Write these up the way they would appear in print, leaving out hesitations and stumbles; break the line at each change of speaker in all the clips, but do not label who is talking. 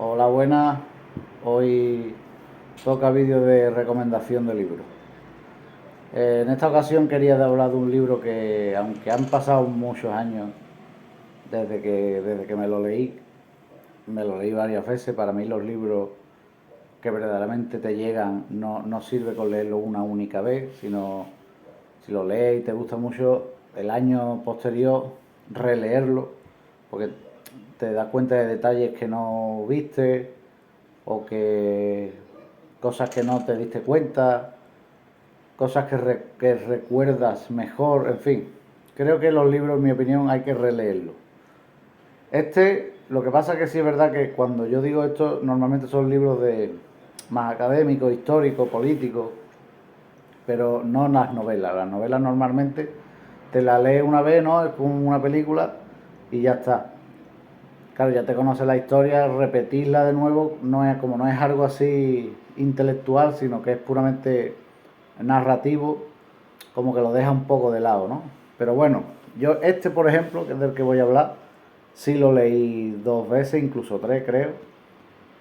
Hola, buenas. Hoy toca vídeo de recomendación de libros. En esta ocasión quería hablar de un libro que, aunque han pasado muchos años desde que me lo leí varias veces. Para mí los libros que verdaderamente te llegan no sirve con leerlo una única vez, sino si lo lees y te gusta mucho, el año posterior releerlo, porque te das cuenta de detalles que no viste o que cosas que no te diste cuenta, cosas que recuerdas mejor, en fin. Creo que los libros, en mi opinión, hay que releerlos. Lo que pasa es que sí es verdad que cuando yo digo esto, normalmente son libros de más académicos, históricos, políticos, pero no las novelas. Las novelas normalmente te las lees una vez, ¿no? Es como una película y ya está. Claro, ya te conoces la historia, repetirla de nuevo no es algo así intelectual, sino que es puramente narrativo, como que lo deja un poco de lado, ¿no? Pero bueno, yo por ejemplo, que es del que voy a hablar, sí lo leí dos veces, incluso tres, creo.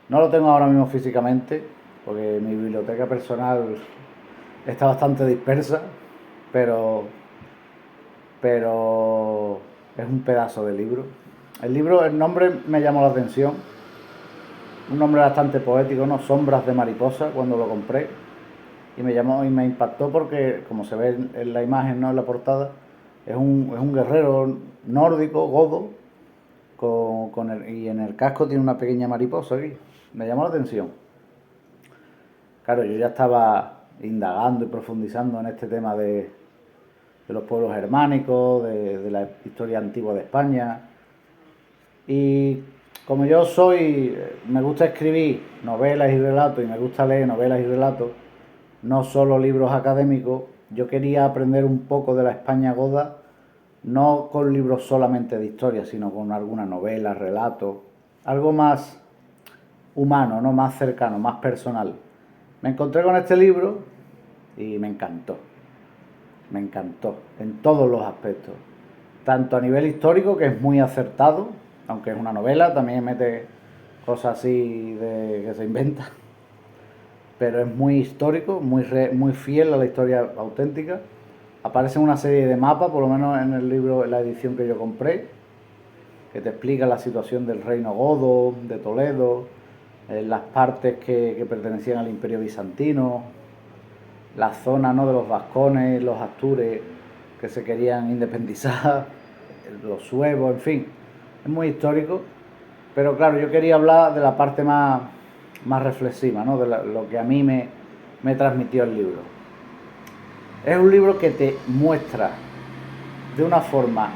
No lo tengo ahora mismo físicamente, porque mi biblioteca personal está bastante dispersa, pero, pero es un pedazo de libro. El nombre me llamó la atención, un nombre bastante poético, ¿no? Sombras de mariposa, cuando lo compré. Y me llamó y me impactó porque, como se ve en la imagen, ¿no? En la portada, es un guerrero nórdico, godo, y en el casco tiene una pequeña mariposa aquí. Me llamó la atención. Claro, yo ya estaba indagando y profundizando en este tema de los pueblos germánicos, de la historia antigua de España. Y como me gusta escribir novelas y relatos y me gusta leer novelas y relatos, no solo libros académicos, yo quería aprender un poco de la España goda, no con libros solamente de historia, sino con alguna novela, relato, algo más humano, no más cercano, más personal. Me encontré con este libro y me encantó en todos los aspectos, tanto a nivel histórico, que es muy acertado, aunque es una novela, también mete cosas así que se inventa, pero es muy histórico, muy fiel a la historia auténtica. Aparece una serie de mapas, por lo menos en el libro, en la edición que yo compré, que te explica la situación del reino godo, de Toledo, las partes que pertenecían al imperio bizantino, la zona, ¿no?, de los vascones, los astures que se querían independizar, los suevos, en fin. Es muy histórico, pero claro, yo quería hablar de la parte más reflexiva, ¿no?, lo que a mí me transmitió el libro. Es un libro que te muestra de una forma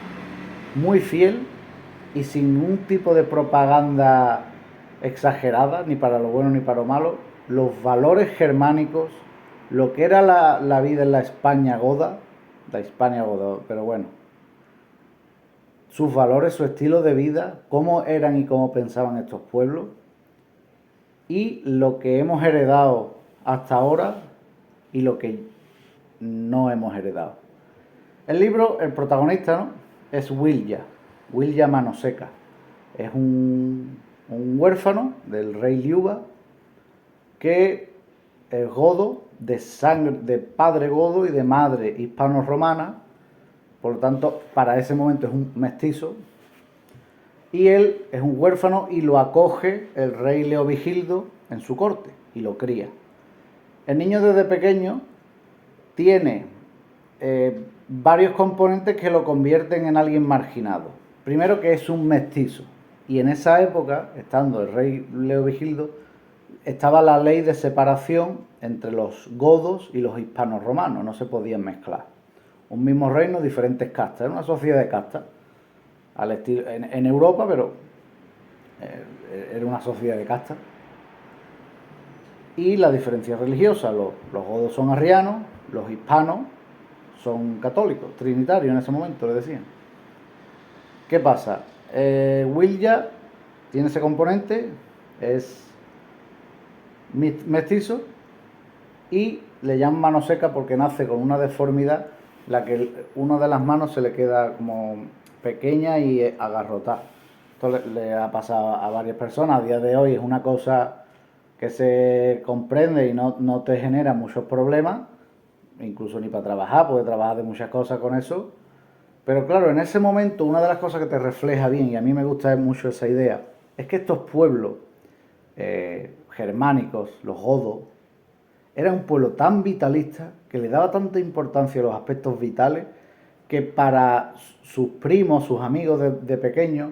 muy fiel y sin ningún tipo de propaganda exagerada, ni para lo bueno ni para lo malo, los valores germánicos, lo que era la vida en la Hispania goda, pero bueno, sus valores, su estilo de vida, cómo eran y cómo pensaban estos pueblos, y lo que hemos heredado hasta ahora y lo que no hemos heredado. El libro, el protagonista, ¿no?, es Wilya Manoseca. Es un huérfano del rey Liuba que es godo, de sangre, de padre godo y de madre hispano-romana. Por lo tanto, para ese momento es un mestizo. Y él es un huérfano y lo acoge el rey Leovigildo en su corte y lo cría. El niño desde pequeño tiene varios componentes que lo convierten en alguien marginado. Primero, que es un mestizo, y en esa época, estando el rey Leovigildo, estaba la ley de separación entre los godos y los hispanos romanos, no se podían mezclar. Un mismo reino, diferentes castas, era una sociedad de castas, al estilo, en Europa, pero era una sociedad de castas. Y la diferencia religiosa, los godos son arrianos, los hispanos son católicos, trinitarios en ese momento, le decían. ¿Qué pasa? Wilya tiene ese componente, es mestizo, y le llaman mano seca porque nace con una deformidad, una de las manos se le queda como pequeña y agarrotada. Esto le ha pasado a varias personas. A día de hoy es una cosa que se comprende y no te genera muchos problemas, incluso ni para trabajar, porque trabajas de muchas cosas con eso. Pero claro, en ese momento una de las cosas que te refleja bien, y a mí me gusta mucho esa idea, es que estos pueblos germánicos, los godos, eran un pueblo tan vitalista que le daba tanta importancia a los aspectos vitales que para sus primos, sus amigos de pequeños,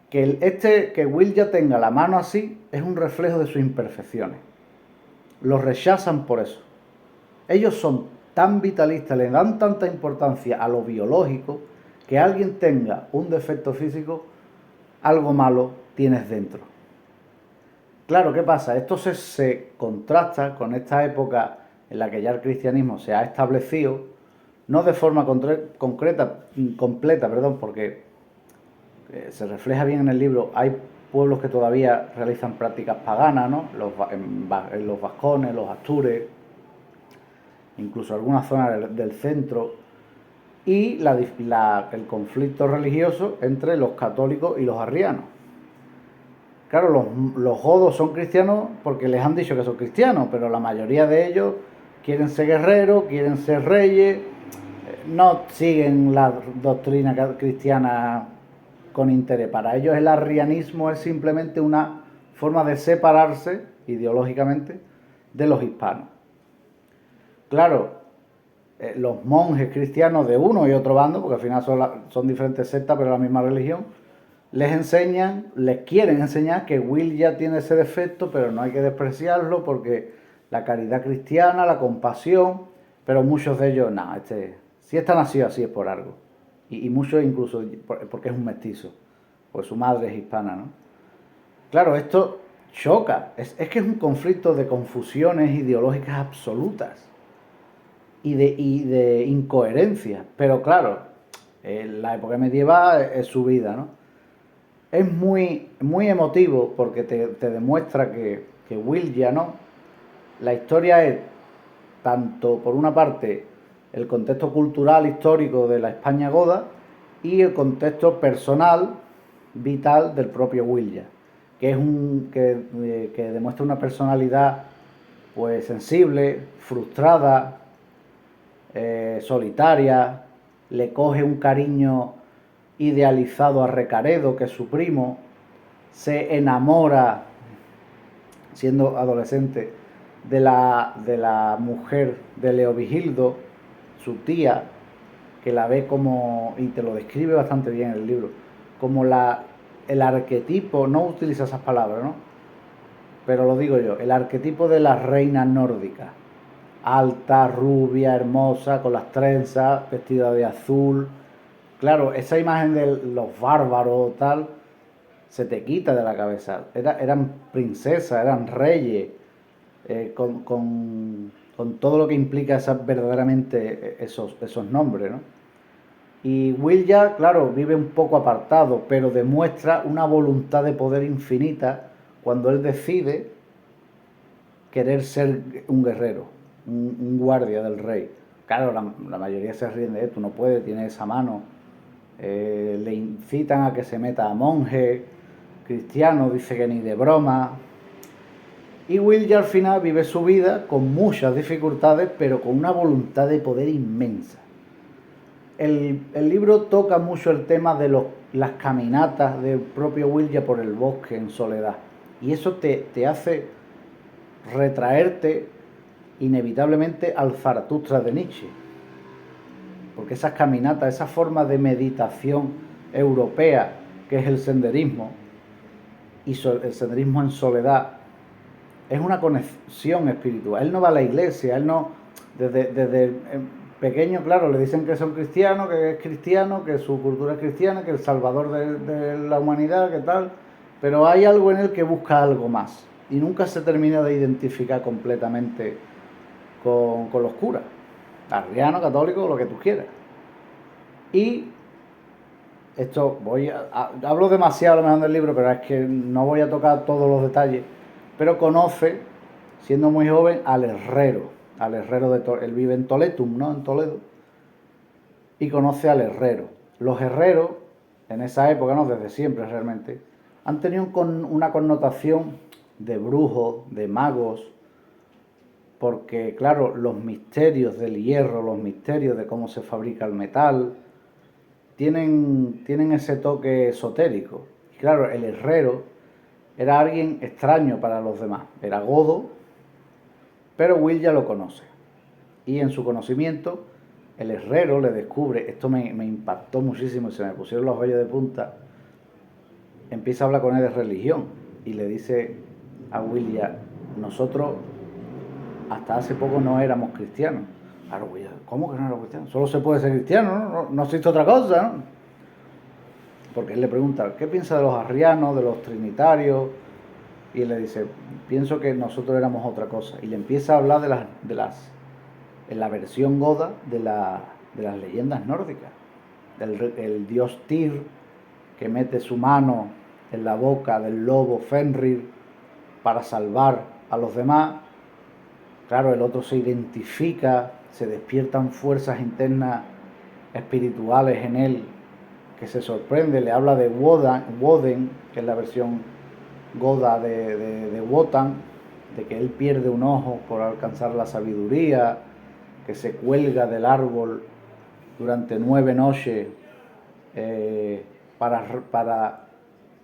que Will ya tenga la mano así es un reflejo de sus imperfecciones. Los rechazan por eso. Ellos son tan vitalistas, le dan tanta importancia a lo biológico, que alguien tenga un defecto físico, algo malo tienes dentro. Claro, ¿qué pasa? Esto se contrasta con esta época en la que ya el cristianismo se ha establecido, no de forma completa, porque se refleja bien en el libro. Hay pueblos que todavía realizan prácticas paganas, ¿no? Los vascones, los astures, incluso algunas zonas del centro, y el conflicto religioso entre los católicos y los arrianos. Claro, los godos son cristianos porque les han dicho que son cristianos, pero la mayoría de ellos quieren ser guerreros, quieren ser reyes, no siguen la doctrina cristiana con interés. Para ellos el arrianismo es simplemente una forma de separarse ideológicamente de los hispanos. Claro, los monjes cristianos de uno y otro bando, porque al final son diferentes sectas pero la misma religión, les quieren enseñar que Will ya tiene ese defecto, pero no hay que despreciarlo porque la caridad cristiana, la compasión, pero muchos de ellos, no, si está nacido así es por algo. Y muchos incluso porque es un mestizo, pues su madre es hispana, ¿no? Claro, esto choca, es que es un conflicto de confusiones ideológicas absolutas y de incoherencia, pero claro, la época medieval es su vida, ¿no? Es muy, muy emotivo porque te demuestra que Will ya no. La historia es tanto, por una parte, el contexto cultural histórico de la España goda y el contexto personal, vital del propio Will, que demuestra una personalidad pues sensible, frustrada, solitaria, le coge un cariño idealizado a Recaredo, que es su primo, se enamora, siendo adolescente, de la mujer de Leovigildo, su tía, que la ve como, y te lo describe bastante bien en el libro, como el arquetipo, no utiliza esas palabras, ¿no? Pero lo digo yo, el arquetipo de la reina nórdica, alta, rubia, hermosa, con las trenzas, vestida de azul. Claro, esa imagen de los bárbaros tal, se te quita de la cabeza. Eran princesas, eran reyes, con todo lo que implica verdaderamente esos nombres, ¿no? Y Will ya, claro, vive un poco apartado, pero demuestra una voluntad de poder infinita cuando él decide querer ser un guerrero, un guardia del rey. Claro, la mayoría se ríen de esto, no puede, tiene esa mano. Le incitan a que se meta a monje cristiano, dice que ni de broma. Y Will ya al final vive su vida con muchas dificultades, pero con una voluntad de poder inmensa. El libro toca mucho el tema de las caminatas del propio Will ya por el bosque en soledad. Y eso te hace retraerte inevitablemente al Zaratustra de Nietzsche. Porque esas caminatas, esa forma de meditación europea que es el senderismo, y el senderismo en soledad, es una conexión espiritual. Él no va a la iglesia, él no, desde pequeño, claro, le dicen que son cristianos, que es cristiano, que su cultura es cristiana, que el salvador de la humanidad, que tal, pero hay algo en él que busca algo más y nunca se termina de identificar completamente con los curas, arriano, católico, lo que tú quieras. Y esto hablo demasiado a lo mejor del libro, pero es que no voy a tocar todos los detalles, pero conoce, siendo muy joven, al herrero de Toledo. Él vive en Toletum, ¿no? En Toledo, y conoce al herrero. Los herreros en esa época, no, desde siempre realmente, han tenido una connotación de brujos, de magos, porque claro, los misterios del hierro, los misterios de cómo se fabrica el metal, tienen ese toque esotérico. Y claro, el herrero era alguien extraño para los demás, era godo, pero Will ya lo conoce. Y en su conocimiento, el herrero le descubre, esto me impactó muchísimo y se me pusieron los vellos de punta, empieza a hablar con él de religión y le dice a Will ya, nosotros hasta hace poco no éramos cristianos. Claro, Will, ¿cómo que no éramos cristianos? Solo se puede ser cristiano, no existe otra cosa, ¿no? Porque él le pregunta, ¿qué piensa de los arrianos, de los trinitarios? Y él le dice, pienso que nosotros éramos otra cosa. Y le empieza a hablar en la versión goda de las leyendas nórdicas. El dios Tyr, que mete su mano en la boca del lobo Fenrir para salvar a los demás. Claro, el otro se identifica, se despiertan fuerzas internas espirituales en él, que se sorprende, le habla de Woden, que es la versión goda de Wotan, de que él pierde un ojo por alcanzar la sabiduría, que se cuelga del árbol durante 9 noches para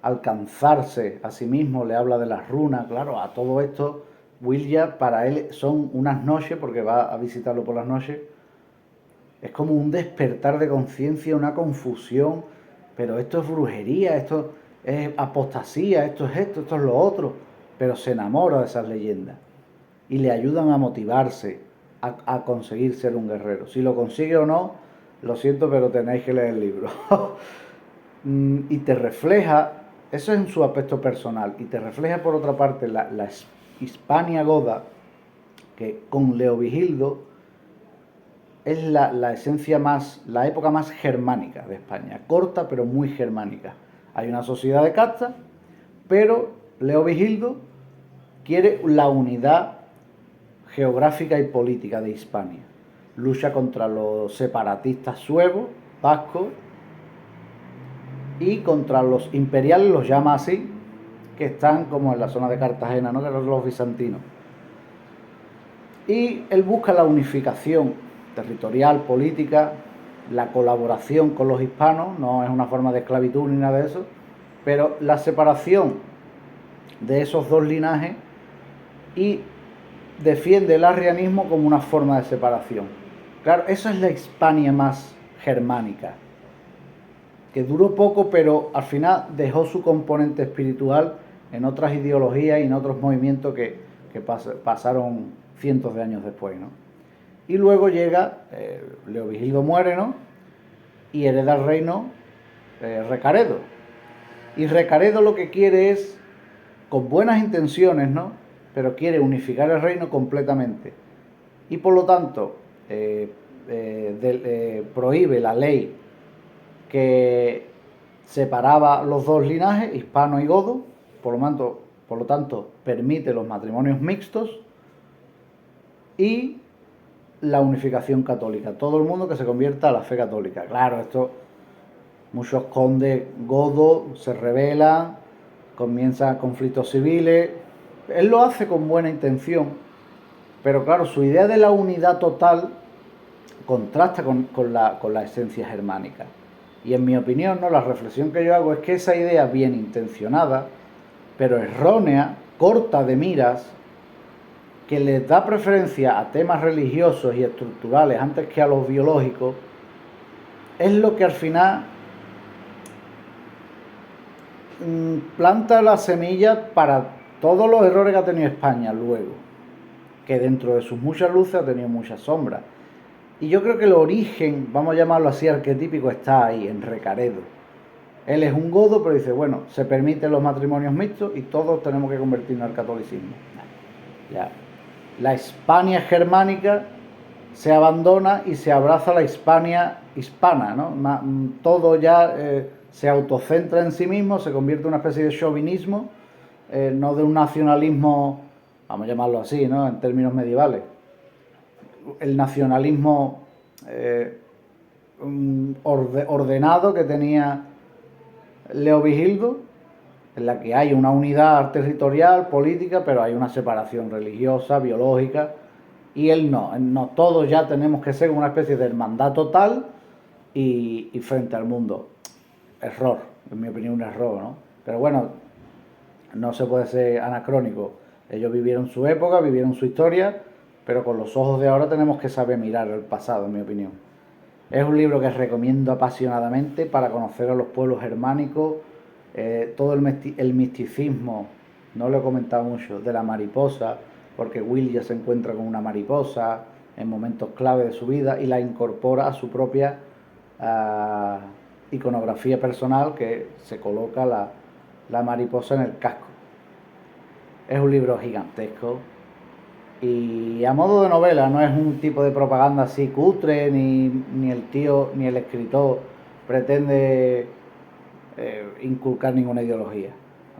alcanzarse a sí mismo, le habla de las runas. Claro, a todo esto Will para él son unas noches, porque va a visitarlo por las noches, es como un despertar de conciencia, una confusión, pero esto es brujería, esto es apostasía, esto es lo otro, pero se enamora de esas leyendas y le ayudan a motivarse a conseguir ser un guerrero. Si lo consigue o no, lo siento, pero tenéis que leer el libro. Y te refleja, eso es en su aspecto personal, y te refleja por otra parte la Hispania goda, que con Leovigildo es la esencia más, la época más germánica de España, corta pero muy germánica. Hay una sociedad de castas, pero Leovigildo quiere la unidad geográfica y política de Hispania. Lucha contra los separatistas suevos, vascos, y contra los imperiales, los llama así, que están como en la zona de Cartagena, ¿no? Que son los bizantinos. Y él busca la unificación territorial, política, la colaboración con los hispanos, no es una forma de esclavitud ni nada de eso, pero la separación de esos dos linajes, y defiende el arrianismo como una forma de separación. Claro, esa es la Hispania más germánica, que duró poco, pero al final dejó su componente espiritual en otras ideologías y en otros movimientos que pasaron cientos de años después, ¿no? Y luego llega, Leovigildo muere, ¿no? Y hereda el reino Recaredo. Y Recaredo lo que quiere es, con buenas intenciones, ¿no? Pero quiere unificar el reino completamente. Y por lo tanto, prohíbe la ley que separaba los dos linajes, hispano y godo, por lo tanto permite los matrimonios mixtos y la unificación católica, todo el mundo que se convierta a la fe católica. Claro, esto, muchos condes godos se rebelan, comienzan conflictos civiles, él lo hace con buena intención, pero claro, su idea de la unidad total contrasta con la esencia germánica. Y en mi opinión, ¿no?, la reflexión que yo hago es que esa idea bien intencionada, pero errónea, corta de miras, que les da preferencia a temas religiosos y estructurales antes que a los biológicos, es lo que al final planta la semilla para todos los errores que ha tenido España luego, que dentro de sus muchas luces ha tenido muchas sombras. Y yo creo que el origen, vamos a llamarlo así, arquetípico, está ahí, en Recaredo. Él es un godo, pero dice, bueno, se permiten los matrimonios mixtos y todos tenemos que convertirnos al catolicismo. Ya. La Hispania germánica se abandona y se abraza la Hispania hispana, ¿no? Todo ya se autocentra en sí mismo, se convierte en una especie de chauvinismo, no de un nacionalismo, vamos a llamarlo así, ¿no?, en términos medievales. El nacionalismo ordenado que tenía Leovigildo, en la que hay una unidad territorial, política, pero hay una separación religiosa, biológica, y él no, todos ya tenemos que ser una especie de hermandad total y frente al mundo. Error, en mi opinión un error, ¿no? Pero bueno, no se puede ser anacrónico. Ellos vivieron su época, vivieron su historia, pero con los ojos de ahora tenemos que saber mirar el pasado, en mi opinión. Es un libro que recomiendo apasionadamente para conocer a los pueblos germánicos, todo el misticismo, no lo he comentado mucho, de la mariposa, porque Will ya se encuentra con una mariposa en momentos clave de su vida y la incorpora a su propia iconografía personal, que se coloca la mariposa en el casco. Es un libro gigantesco y a modo de novela, no es un tipo de propaganda así cutre, ni el tío ni el escritor pretende inculcar ninguna ideología.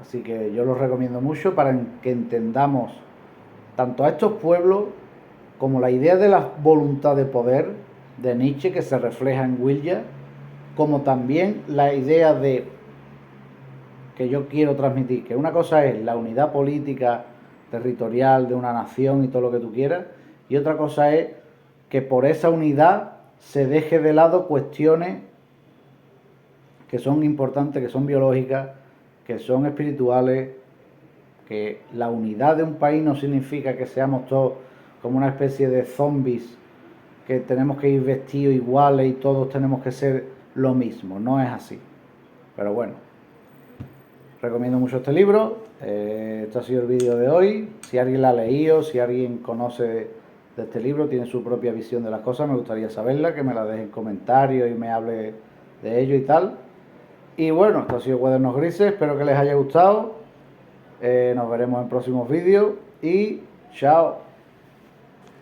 Así que yo lo recomiendo mucho para que entendamos tanto a estos pueblos como la idea de la voluntad de poder de Nietzsche, que se refleja en Wilja, como también la idea de que yo quiero transmitir, que una cosa es la unidad política territorial de una nación y todo lo que tú quieras, y otra cosa es que por esa unidad se deje de lado cuestiones que son importantes, que son biológicas, que son espirituales, que la unidad de un país no significa que seamos todos como una especie de zombies, que tenemos que ir vestidos iguales y todos tenemos que ser lo mismo, no es así. Pero bueno, recomiendo mucho este libro. Este ha sido el vídeo de hoy. Si alguien la ha leído, si alguien conoce de este libro, tiene su propia visión de las cosas, me gustaría saberla, que me la deje en comentarios y me hable de ello y tal. Y bueno, esto ha sido Cuadernos Grises, espero que les haya gustado. Nos veremos en próximos vídeos y chao.